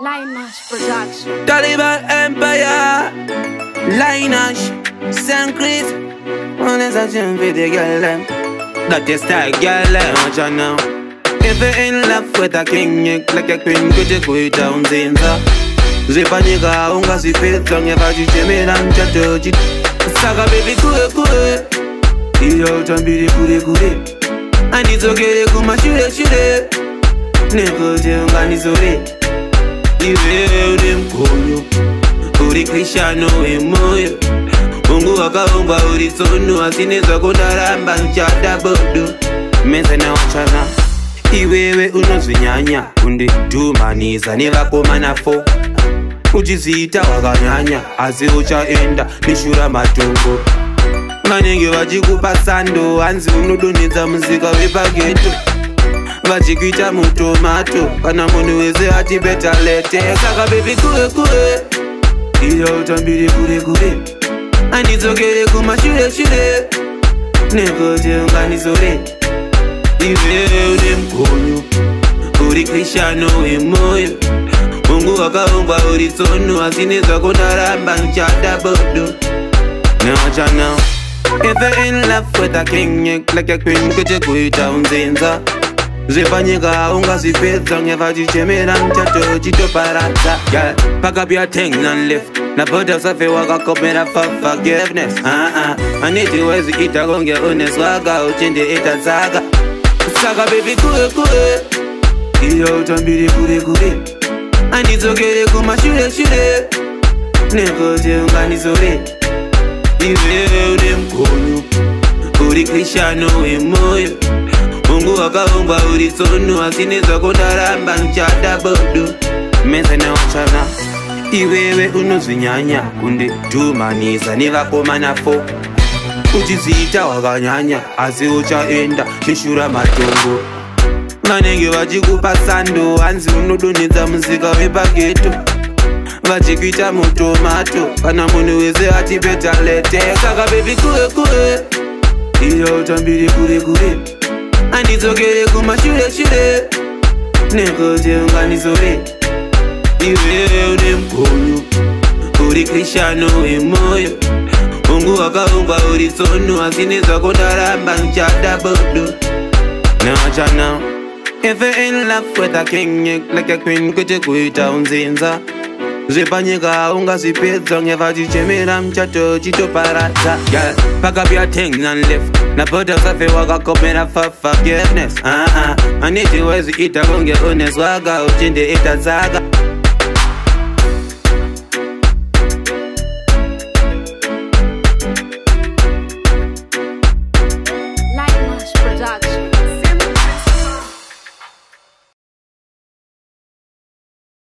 Linash Production. Taliban Empire, Linash, St. Chris. On is a gym for the girl them. That is style girl them. Watch out now. If you're in love with a king, you like a queen, could you go down Zinza? Zipa nigga, unga si fit, long ever you jimmy and chachoji. Saga baby kue. Iyo tambiri kure. And it's okay, kuma shure. Neko jenga nizore. Iwe ulimkoyo uri Krishano emoyo Mungu wakaumba uri sono asinezwa kudaramba nchada bodo Meze na wachana Iwewe unozinyanya Undi dumaniza nivakoma nafo Uchizita wakanyanya Asi uchaenda nishura matongo Manenge wajikupa sando Anzi unuduniza muzika wepageto Vachikuita mutomato Kana munu weze ati beta lete Saka baby kue Iyo utambiri kure Andizogere kuma shure Neko jenga nizore Iwe ule mkonyo Uri Krishano emoyo Mungu wakaumba uri sono Asinezwa kudaramba nchada bodo Newacha now If you're in love with a king You like a queen Kuche kuita unzenza Zipa nigga, unga si fit, long ever you chimmy and chacho, chito parata. Girl, pack up your thing and lift. Na put yourself a walk up in a for forgiveness. I need you as you eat a gong, your honest walk out in the eater saga. Saga baby kue. Iyo tambiri kure. And it's okay, kuma shure. Neko jenga nizore. Iwe ulimkoyo. Uri Krishano emoyo. Mungu wakaumba uri sono asinezwa kudaramba nchada bodo Meze na wachana Iwewe unozinyanya Undi dumaniza nivakoma nafo Uchizita wakanyanya Asi uchaenda nishura matongo Manenge wajikupa sando Anzi unuduniza muzika wepageto Vachikuita mutomato Kana munu weze ati beta lete Saka baby kue Iyo utambiri kure Andizogere kuma shure Neko jenga nizore Iwe ule mkonyo Uri Krishano emoyo Mungu wakaumba uri sono Asinezwa kudaramba nchada bodo Newacha now If you're in love with a king You like a queen kuche kuita unzinza Zipa nigga, unga si fit, long ever you chimmy and chacho, chito parata. Girl, pack up your thing and lift. Na put yourself a walk up in a for forgiveness. I need you as you eat a gong, your honest walk out in the eater saga.